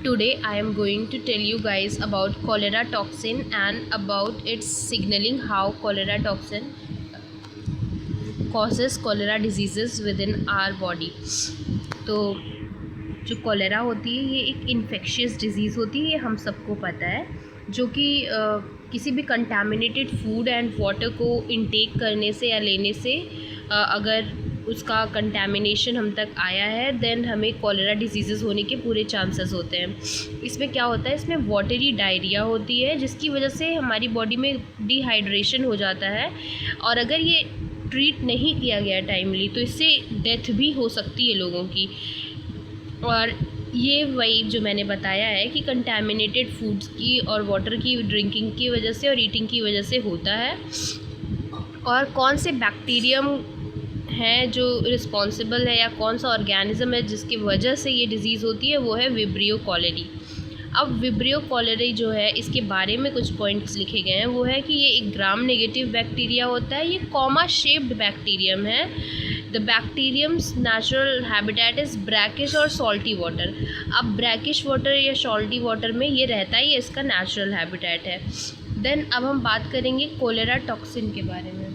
Today I am going to tell you guys about cholera toxin and about its signaling, how cholera toxin causes cholera diseases within our body. तो जो cholera होती है ये एक infectious disease होती है, ये हम सबको पता है, जो कि किसी भी कंटामिनेटेड फूड एंड वाटर को इनटेक करने से या लेने से अगर उसका कंटामिनेशन हम तक आया है देन हमें कॉलेरा डिजीज़ होने के पूरे चांसेस होते हैं। इसमें क्या होता है, इसमें वाटरी डायरिया होती है जिसकी वजह से हमारी बॉडी में डिहाइड्रेशन हो जाता है, और अगर ये ट्रीट नहीं किया गया टाइमली तो इससे डेथ भी हो सकती है लोगों की। और ये वही जो मैंने बताया है कि कंटामिनेटेड फूड्स की और वाटर की ड्रिंकिंग की वजह से और ईटिंग की वजह से होता है। और कौन से बैक्टीरियम हैं जो रिस्पॉन्सिबल है या कौन सा ऑर्गेनिज्म है जिसकी वजह से ये डिज़ीज़ होती है, वो है विब्रियो कॉलेरी। अब विब्रियो कॉलेरी जो है इसके बारे में कुछ पॉइंट्स लिखे गए हैं, वो है कि ये एक ग्राम नेगेटिव बैक्टीरिया होता है, ये कॉमा शेप्ड बैक्टीरियम है। The bacterium's natural habitat is brackish और सॉल्टी वाटर। अब ब्रैकिश वाटर या सॉल्टी वाटर में ये रहता है, ये इसका नेचुरल हैबिटेट है। देन अब हम बात करेंगे कोलेरा टॉक्सिन के बारे में।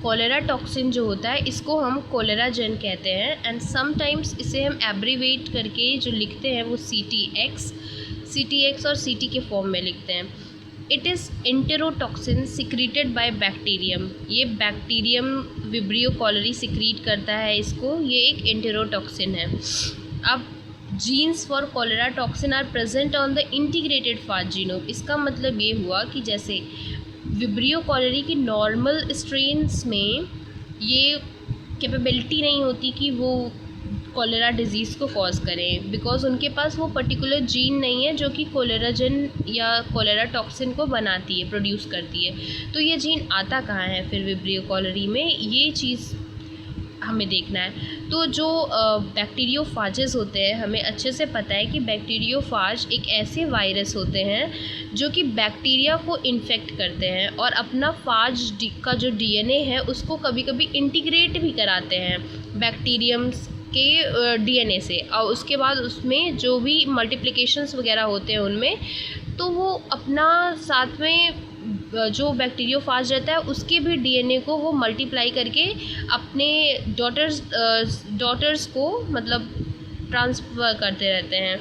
कोलेरा टॉक्सिन जो होता है इसको हम कोलेराजेन कहते हैं, एंड समटाइम्स इसे हम एब्रीवेट करके जो लिखते हैं वो CTX और CT के फॉर्म में लिखते हैं। It is enterotoxin secreted by bacterium. ये बैक्टीरियम विब्रियो कॉलेरी सिक्रीट करता है इसको, ये एक एंटेरोटॉक्सिन है। अब genes for cholera toxin are present on the integrated fast genome. इसका मतलब ये हुआ कि जैसे विब्रियो कॉलेरी की नॉर्मल स्ट्रेन्स में ये कैपेबिलिटी नहीं होती कि वो कॉलेरा डिज़ीज़ को कॉज करें, बिकॉज उनके पास वो पर्टिकुलर जीन नहीं है जो कि कोलेराजन या कोलेरा टॉक्सिन को बनाती है, प्रोड्यूस करती है। तो ये जीन आता कहाँ है फिर विब्रियो कॉलेरी में, ये चीज़ हमें देखना है। तो जो बैक्टीरियोफाजेस होते हैं, हमें अच्छे से पता है कि बैक्टीरियोफाज एक ऐसे वायरस होते हैं जो कि बैक्टीरिया को इन्फेक्ट करते हैं और अपना फाज का जो DNA है उसको कभी कभी इंटीग्रेट भी कराते हैं बैक्टीरियम्स के DNA से, और उसके बाद उसमें जो भी मल्टीप्लिकेशंस वगैरह होते हैं उनमें, तो वो अपना साथ में जो बैक्टीरियोफाज रहता है उसके भी DNA को वो मल्टीप्लाई करके अपने डॉटर्स को मतलब ट्रांसफ़र करते रहते हैं।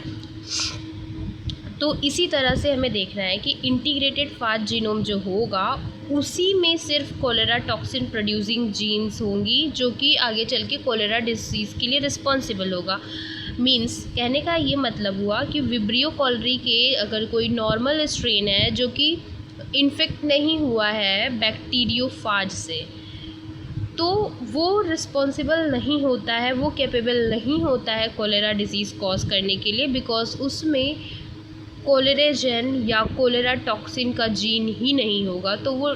तो इसी तरह से हमें देखना है कि इंटीग्रेटेड फास्ट जीनोम जो होगा उसी में सिर्फ कोलेरा टॉक्सिन प्रोड्यूसिंग जीन्स होंगी जो कि आगे चल के कोलेरा डिजीज़ के लिए रिस्पॉन्सिबल होगा। मीन्स कहने का ये मतलब हुआ कि विब्रियो कॉलेरी के अगर कोई नॉर्मल स्ट्रेन है जो कि इन्फेक्ट नहीं हुआ है बैक्टीरियोफाज से, तो वो रिस्पॉन्सिबल नहीं होता है, वो कैपेबल नहीं होता है कोलेरा डिजीज़ कॉज करने के लिए, बिकॉज उसमें कोलेराजेन या कोलेरा टॉक्सिन का जीन ही नहीं होगा। तो वो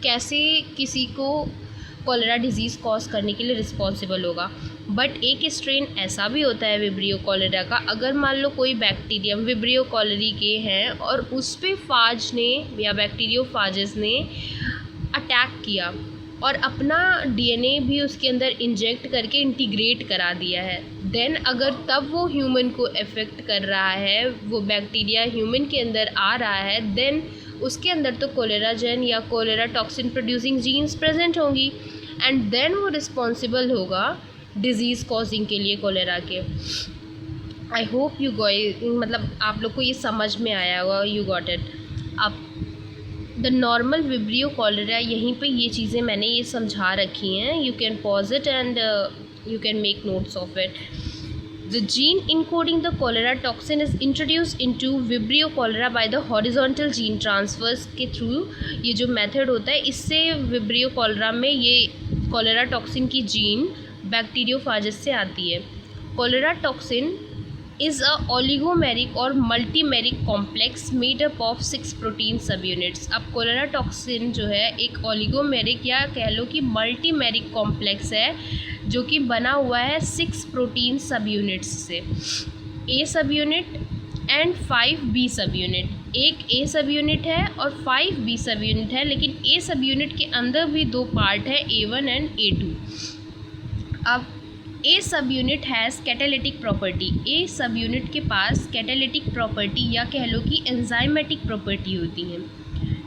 कैसे किसी को कोलेरा डिजीज़ कॉज करने के लिए रिस्पॉन्सिबल होगा। बट एक स्ट्रेन ऐसा भी होता है विब्रियो कॉलेरा का, अगर मान लो कोई बैक्टीरियम विब्रियो कॉलेरी के हैं और उस पर फाज ने या बैक्टीरियोफाजेस ने अटैक किया और अपना DNA भी उसके अंदर इंजेक्ट करके इंटीग्रेट करा दिया है, देन अगर तब वो ह्यूमन को अफेक्ट कर रहा है, वो बैक्टीरिया ह्यूमन के अंदर आ रहा है, देन उसके अंदर तो कोलेराजेन या cholera toxin producing genes present होंगी, एंड देन वो रिस्पॉन्सिबल होगा डिज़ीज़ कॉजिंग के लिए कोलेरा के। आई होप यू मतलब आप लोग को ये समझ में आया होगा, यू गॉट इट। अब द नॉर्मल विब्रियो कॉलेरा, यहीं पे ये चीज़ें मैंने ये समझा रखी हैं, you can pause it and you can make notes of it. The gene encoding the cholera toxin is introduce into Vibrio cholera by the horizontal gene transfers के थ्रू। ये जो मेथड होता है इससे विब्रियो कॉलेरा में ये cholera toxin की gene bacteriophages से आती है। Cholera toxin is a oligomeric और multimeric complex made up of 6 protein subunits. अब कोलेरा टॉक्सिन जो है एक ओलिगोमेरिक या कह लो कि मल्टीमेरिक कॉम्प्लेक्स है जो कि बना हुआ है 6 प्रोटीन सब यूनिट्स से, A सब यूनिट एंड 5 B सब यूनिट। एक A सब यूनिट है और 5 B सब यूनिट है, लेकिन A सब यूनिट के अंदर भी 2 पार्ट है, A1 एंड A2। अब A subunit has catalytic property. A subunit के पास कैटालिटिक प्रॉपर्टी या कह लो कि एंजाइमेटिक प्रॉपर्टी होती है।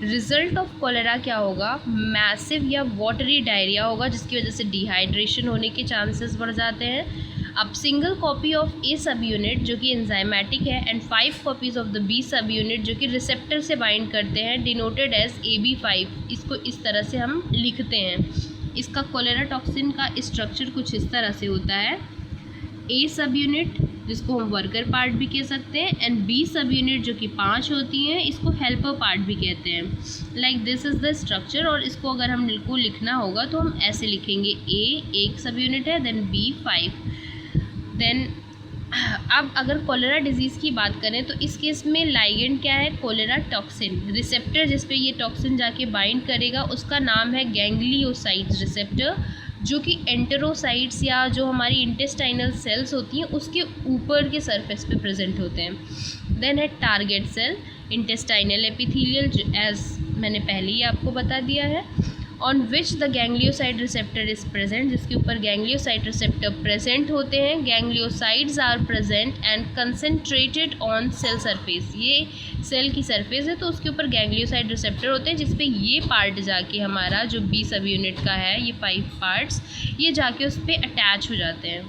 रिजल्ट ऑफ कोलेरा क्या होगा? मैसिव या वाटरी डायरिया होगा, जिसकी वजह से डिहाइड्रेशन होने के चांसेस बढ़ जाते हैं। अब single copy of A subunit जो कि एंजाइमेटिक है and 5 copies of the B subunit जो कि रिसेप्टर से बाइंड करते हैं, डिनोटेड एज AB5। इसको इस तरह से हम लिखते हैं। इसका कोलेरा टॉक्सिन का स्ट्रक्चर कुछ इस तरह से होता है। ए सब यूनिट जिसको हम वर्कर पार्ट भी कह सकते हैं एंड बी सब यूनिट जो कि 5 होती हैं, इसको हेल्पर पार्ट भी कहते हैं। Like this is the structure. और इसको अगर हम को लिखना होगा तो हम ऐसे लिखेंगे, ए एक सब यूनिट है, देन बी 5। देन अब अगर कोलेरा डिजीज़ की बात करें तो इस केस में लाइगेंड क्या है? Cholera toxin. रिसेप्टर जिस पे ये टॉक्सिन जाके बाइंड करेगा उसका नाम है गैंग्लियोसाइड्स रिसेप्टर, जो कि एंटेरोसाइट्स या जो हमारी इंटेस्टाइनल सेल्स होती हैं उसके ऊपर के सरफेस पे प्रेजेंट होते हैं। देन है target cell, intestinal epithelial, as मैंने पहले ही आपको बता दिया है। On which the ganglioside receptor is present, जिसके ऊपर गैंग्लियोसाइड रिसेप्टर प्रेजेंट होते हैं। Gangliosides are present and concentrated on cell surface. ये सेल की सरफेस है तो उसके ऊपर गैंग्लियोसाइड रिसेप्टर होते हैं, जिसपे ये पार्ट जाके हमारा जो बी सब यूनिट का है, ये 5 पार्ट्स, ये जाके उस पर अटैच हो जाते हैं।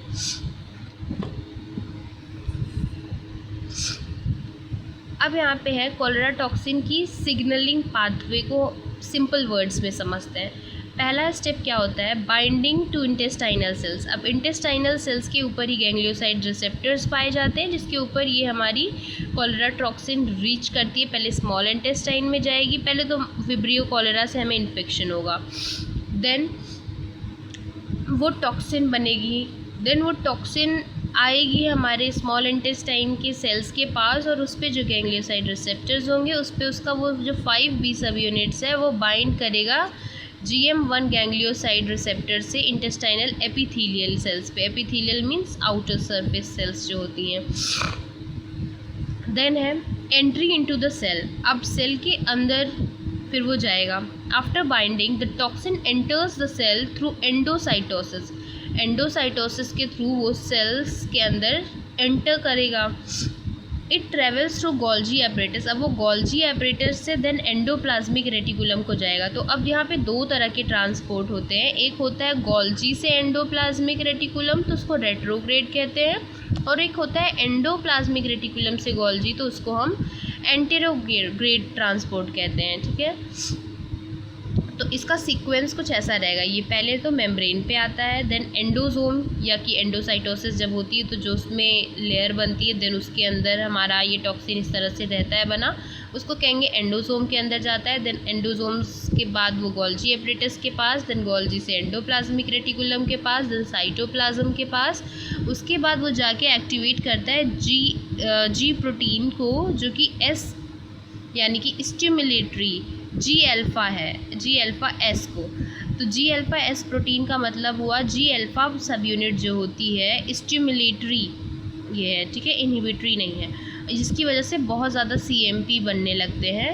अब यहाँ पे है कोलेरा टॉक्सिन की सिग्नलिंग पाथवे को सिंपल वर्ड्स में समझते हैं। पहला स्टेप क्या होता है? Binding to intestinal cells. अब इंटेस्टाइनल सेल्स के ऊपर ही गैंग्लियोसाइड रिसेप्टर्स पाए जाते हैं, जिसके ऊपर ये हमारी कोलेरा टॉक्सिन रीच करती है। पहले स्मॉल इंटेस्टाइन में जाएगी, पहले तो विब्रियो कोलेरा से हमें इन्फेक्शन होगा, देन वो टॉक्सिन बनेगी, देन वो टॉक्सिन आएगी हमारे स्मॉल इंटेस्टाइन के सेल्स के पास और उस पर जो गैंग्लियोसाइड रिसेप्टर्स होंगे उस पर उसका वो जो 5 बी सब यूनिट्स है वो बाइंड करेगा GM1 गैंग्लियोसाइड रिसेप्टर से इंटेस्टाइनल एपिथेलियल सेल्स पे। Epithelial means outer surface cells जो होती हैं। देन है एंट्री इनटू द सेल। अब सेल के अंदर फिर वो जाएगा। After binding the toxin enters the cell through endocytosis. Endocytosis के थ्रू वो सेल्स के अंदर एंटर करेगा। It travels through Golgi apparatus. अब वो गोल्जी एपरेटस से देन एंडोप्लाज्मिक रेटिकुलम को जाएगा। तो अब यहाँ पे 2 तरह के ट्रांसपोर्ट होते हैं। एक होता है गोल्जी से एंडोप्लाज्मिक रेटिकुलम, तो उसको रेट्रोग्रेड कहते हैं, और एक होता है एंडोप्लाज्मिक रेटिकुलम से गोल्जी, तो उसको हम एंटेरोग्रेड ट्रांसपोर्ट कहते हैं। ठीक है, तो इसका सीक्वेंस कुछ ऐसा रहेगा। ये पहले तो मेम्ब्रेन पे आता है, देन एंडोजोम या कि एंडोसाइटोसिस जब होती है तो जो उसमें लेयर बनती है, देन उसके अंदर हमारा ये टॉक्सिन इस तरह से रहता है बना, उसको कहेंगे एंडोजोम के अंदर जाता है। देन एंडोजोम्स के बाद वो गोल्जी एपरेटस के पास, देन गोल्जी से एंडोप्लाज्मिक रेटिकुलम के पास, देन साइटोप्लाज्म के पास। उसके बाद वो जाके एक्टिवेट करता है जी प्रोटीन को, जो कि एस यानी कि स्टिमुलेटरी जी अल्फ़ा है, जी अल्फ़ा एस को। तो जी अल्फ़ा एस प्रोटीन का मतलब हुआ जी अल्फ़ा सब यूनिट जो होती है स्टिमुलेटरी ये है, ठीक है, इनहिबिटरी नहीं है, जिसकी वजह से बहुत ज़्यादा CMP बनने लगते हैं।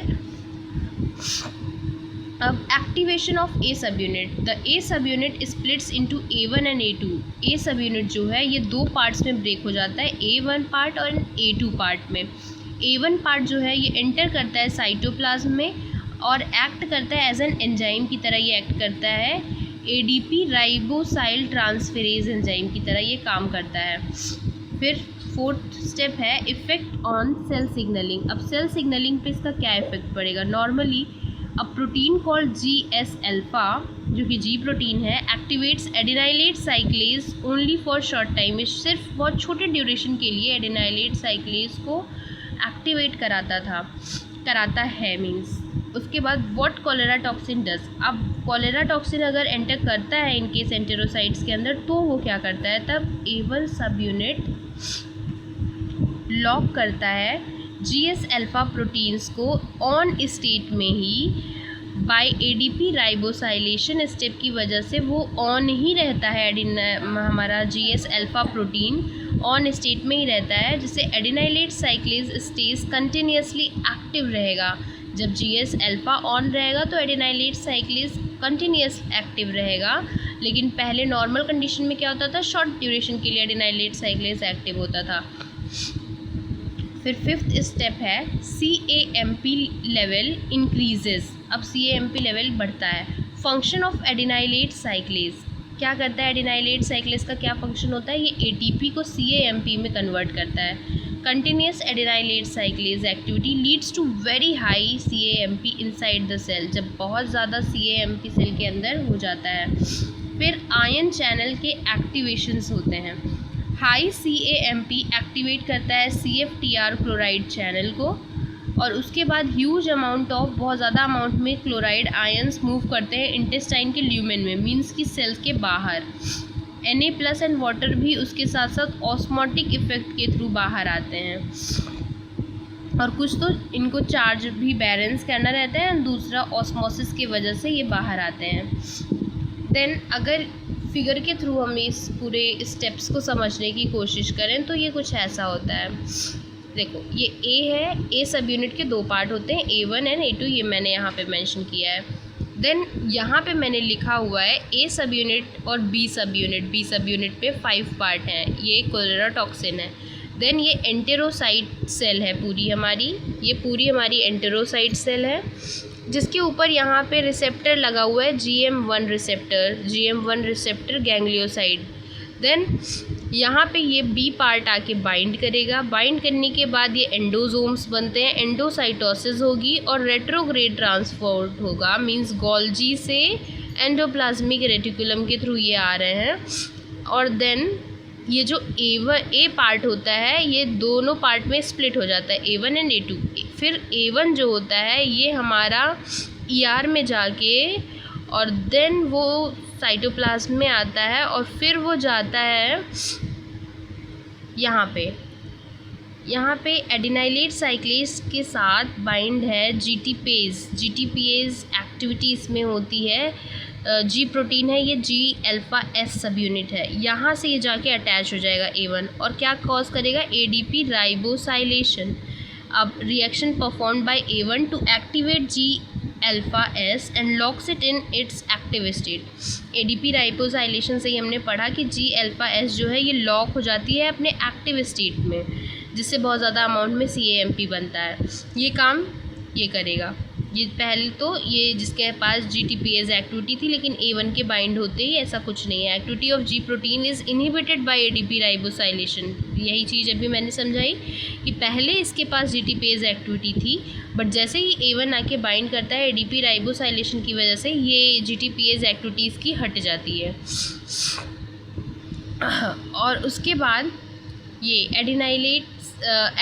अब एक्टिवेशन ऑफ ए सब यूनिट। द ए सब unit splits into A1 and A2। A subunit जो है ये 2 पार्ट्स में ब्रेक हो जाता है, A1 पार्ट और A2 पार्ट में। A1 पार्ट जो है ये एंटर करता है साइटोप्लाज्म में और एक्ट करता है एज एन एंजाइम की तरह। ये एक्ट करता है ADP राइबोसाइल ट्रांसफेरेज एंजाइम की तरह ये काम करता है। फिर 4th स्टेप है इफ़ेक्ट ऑन सेल सिग्नलिंग। अब सेल सिग्नलिंग पे इसका क्या इफेक्ट पड़ेगा? Normally a protein called GS alpha जो कि G प्रोटीन है activates adenylate साइक्लेज only for short time. सिर्फ बहुत छोटे ड्यूरेशन के लिए एडिनाइलेट साइक्लेज को एक्टिवेट कराता है मीन्स। उसके बाद व्हाट कोलेरा टॉक्सिन डज। अब कोलेरा टॉक्सिन अगर एंटर करता है इनकेस एंटेरोसाइट्स के अंदर तो वो क्या करता है, तब A1 सब यूनिट लॉक करता है GS अल्फ़ा प्रोटीन्स को ऑन स्टेट में ही बाय ADP राइबोसाइलेशन स्टेप की वजह से वो ऑन ही रहता है। हमारा GS alpha protein on state में ही रहता है, जिससे एडिनाइलेट साइक्लेज स्टेज कंटिन्यूसली एक्टिव रहेगा। जब GS अल्फ़ा ऑन रहेगा तो एडिनाइलेट साइक्लेज कंटिन्यूस एक्टिव रहेगा, लेकिन पहले नॉर्मल कंडीशन में क्या होता था, शॉर्ट ड्यूरेशन के लिए एडिनाइलेट साइक्लेज एक्टिव होता था। फिर फिफ्थ स्टेप है CAMP लेवल इंक्रीजेस। अब CAMP लेवल बढ़ता है। फंक्शन ऑफ एडिनाइलेट साइक्लेज, क्या करता है एडिनाइलेट साइक्लेज का क्या फंक्शन होता है, ये ATP को CAMP में कन्वर्ट करता है। Continuous adenylate cyclase activity leads to very high CAMP inside the cell, जब बहुत ज़्यादा CAMP सेल के अंदर हो जाता है। फिर आयन चैनल के एक्टिवेशंस होते हैं। हाई CAMP एक्टिवेट करता है CFTR क्लोराइड चैनल को, और उसके बाद ह्यूज अमाउंट ऑफ, बहुत ज़्यादा अमाउंट में क्लोराइड आयंस मूव करते हैं इंटेस्टाइन के ल्यूमेन में, मीन्स की सेल्स के बाहर। Na+ एंड वाटर भी उसके साथ साथ ऑस्मोटिक इफेक्ट के थ्रू बाहर आते हैं, और कुछ तो इनको चार्ज भी बैलेंस करना रहता है, और दूसरा ऑस्मोसिस की वजह से ये बाहर आते हैं। देन अगर फिगर के थ्रू हम इस पूरे स्टेप्स को समझने की कोशिश करें तो ये कुछ ऐसा होता है। देखो ये A है, A सब यूनिट के 2 पार्ट होते हैं, A1 एंड A2, ये मैंने यहाँ पे मेंशन किया है। देन यहाँ पे मैंने लिखा हुआ है A सब यूनिट और B सब यूनिट। B सब यूनिट पे 5 पार्ट हैं, ये कोलेरा टॉक्सिन है। देन ये एंटेरोसाइट सेल है पूरी हमारी, ये पूरी हमारी एंटेरोसाइट सेल है, जिसके ऊपर यहाँ पे रिसेप्टर लगा हुआ है GM1 रिसेप्टर गैंग्लियोसाइड। देन यहाँ पे ये B पार्ट आके बाइंड करेगा, बाइंड करने के बाद ये एंडोजोम्स बनते हैं, एंडोसाइटोसिस होगी और रेट्रोग्रेड ट्रांसपोर्ट होगा, मींस गोल्जी से एंडोप्लाज्मिक रेटिकुलम के थ्रू ये आ रहे हैं। और देन ये जो A पार्ट होता है ये दोनों पार्ट में स्प्लिट हो जाता है, A1 एंड A2। फिर A1 जो होता है ये हमारा ER में जाके और देन वो साइटोप्लाज्म में आता है, और फिर वो जाता है यहाँ पे एडिनाइलेट साइक्लेज के साथ बाइंड है GTPase एक्टिविटी इसमें होती है। G प्रोटीन है, ये G-alpha-S सब यूनिट है, यहाँ से ये जाके अटैच हो जाएगा A1, और क्या कॉज करेगा, ADP राइबोसाइलेशन। अब reaction performed by A1 to activate G-alpha-S and locks it in its active state. ADP ribosylation से ही हमने पढ़ा कि G-alpha-S जो है ये लॉक हो जाती है अपने एक्टिव स्टेट में, जिससे बहुत ज़्यादा अमाउंट में CAMP बनता है। ये काम ये करेगा। ये पहले तो ये जिसके पास GTPase एक्टिविटी थी, लेकिन A1 के बाइंड होते ही ऐसा कुछ नहीं है। Activity of G protein is inhibited by ADP राइबोसाइलेशन। यही चीज़ अभी मैंने समझाई कि पहले इसके पास GTPase एक्टिविटी थी, बट जैसे ही A1 आके बाइंड करता है ADP राइबोसाइलेशन की वजह से ये GTPase एक्टिविटी इसकी हट जाती है। और उसके बाद ये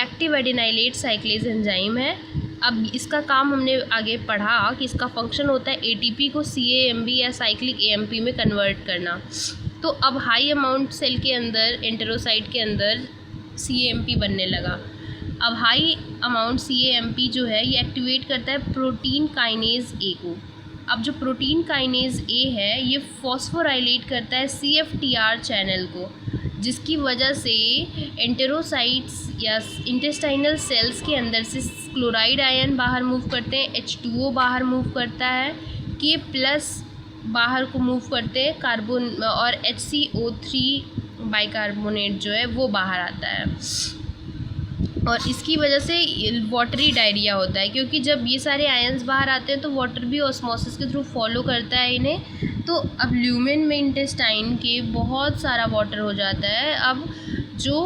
एक्टिव एडिनाइलेट साइक्लेज एंजाइम है। अब इसका काम हमने आगे पढ़ा कि इसका फंक्शन होता है ATP को CAMP या साइक्लिक AMP में कन्वर्ट करना। तो अब हाई अमाउंट सेल के अंदर, एंटेरोसाइट के अंदर CAMP बनने लगा। अब हाई अमाउंट CAMP जो है ये एक्टिवेट करता है प्रोटीन काइनेज A को। अब जो प्रोटीन काइनेज A है ये फॉस्फोराइलेट करता है CFTR चैनल को, जिसकी वजह से एंटेरोसाइट्स या इंटेस्टाइनल सेल्स के अंदर से क्लोराइड आयन बाहर मूव करते हैं, H2O बाहर मूव करता है, K+ बाहर को मूव करते हैं, कार्बन और HCO3 बाइकार्बोनेट जो है वो बाहर आता है, और इसकी वजह से वाटरी डायरिया होता है, क्योंकि जब ये सारे आयंस बाहर आते हैं तो वाटर भी ऑस्मोसिस के थ्रू फॉलो करता है इन्हें। तो अब ल्यूमेन में इंटेस्टाइन के बहुत सारा वाटर हो जाता है। अब जो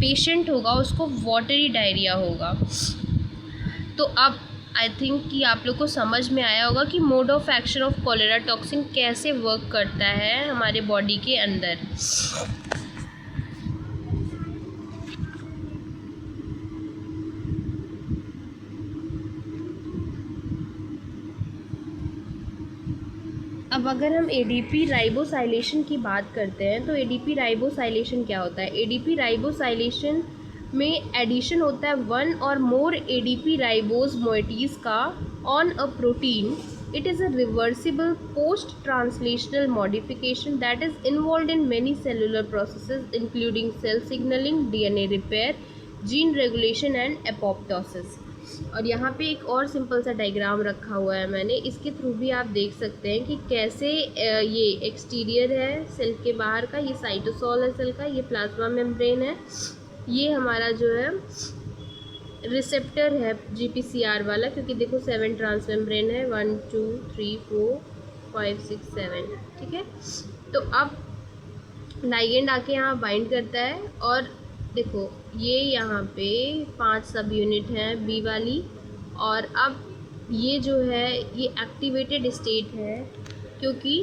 पेशेंट होगा उसको वाटरी डायरिया होगा। तो अब आई थिंक कि आप लोग को समझ में आया होगा कि mode of action of cholera toxin कैसे वर्क करता है हमारे बॉडी के अंदर। अब अगर हम ADP राइबोसाइलेशन की बात करते हैं तो ADP राइबोसाइलेशन क्या होता है। ADP राइबोसाइलेशन में एडिशन होता है 1 और मोर ADP राइबोज मोइटीज़ का on a protein. It is a reversible post-translational modification that is involved in many cellular processes including cell signaling, DNA repair, gene regulation and apoptosis. और यहाँ पे एक और सिंपल सा डायग्राम रखा हुआ है मैंने, इसके थ्रू भी आप देख सकते हैं कि कैसे ये एक्सटीरियर है सेल के बाहर का, ये साइटोसॉल है सेल का, ये प्लाज्मा मेम्ब्रेन है, ये हमारा जो है रिसेप्टर है GPCR वाला, क्योंकि देखो 7 ट्रांस मेम्ब्रेन है, 1 2 3 4 5 6 7, ठीक है। तो अब लाइगेंड आके यहाँ बाइंड करता है और देखो ये यहाँ पे 5 सब यूनिट हैं बी वाली, और अब ये जो है ये एक्टिवेटेड स्टेट है क्योंकि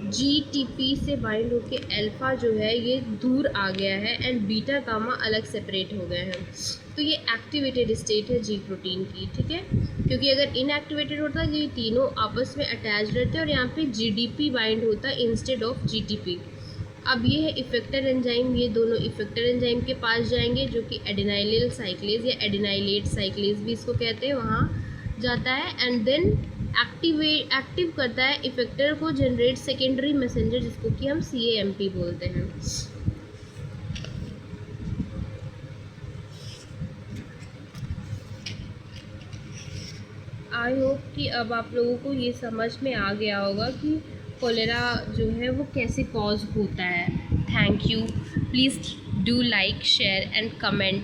GTP से बाइंड होके अल्फ़ा जो है ये दूर आ गया है एंड बीटा गामा अलग सेपरेट हो गए हैं। तो ये एक्टिवेटेड स्टेट है जी प्रोटीन की, ठीक है। क्योंकि अगर इनएक्टिवेटेड होता ये तीनों आपस में अटैच रहते और यहाँ पे GDP बाइंड होता इंस्टेड ऑफ GTP। अब ये है इफेक्टर एंजाइम, ये दोनों इफेक्टर एंजाइम के पास जाएंगे जो कि एडिनाइलिल साइक्लेज या एडिनाइलेट साइक्लेज भी इसको कहते हैं, वहाँ जाता है एंड देन एक्टिव करता है इफेक्टर को, जनरेट सेकेंडरी मैसेंजर जिसको कि हम CAMP बोलते हैं। आई होप कि अब आप लोगों को ये समझ में आ गया होगा कि कोलेरा जो है वो कैसे कॉज होता है। Thank you, please do like share and comment.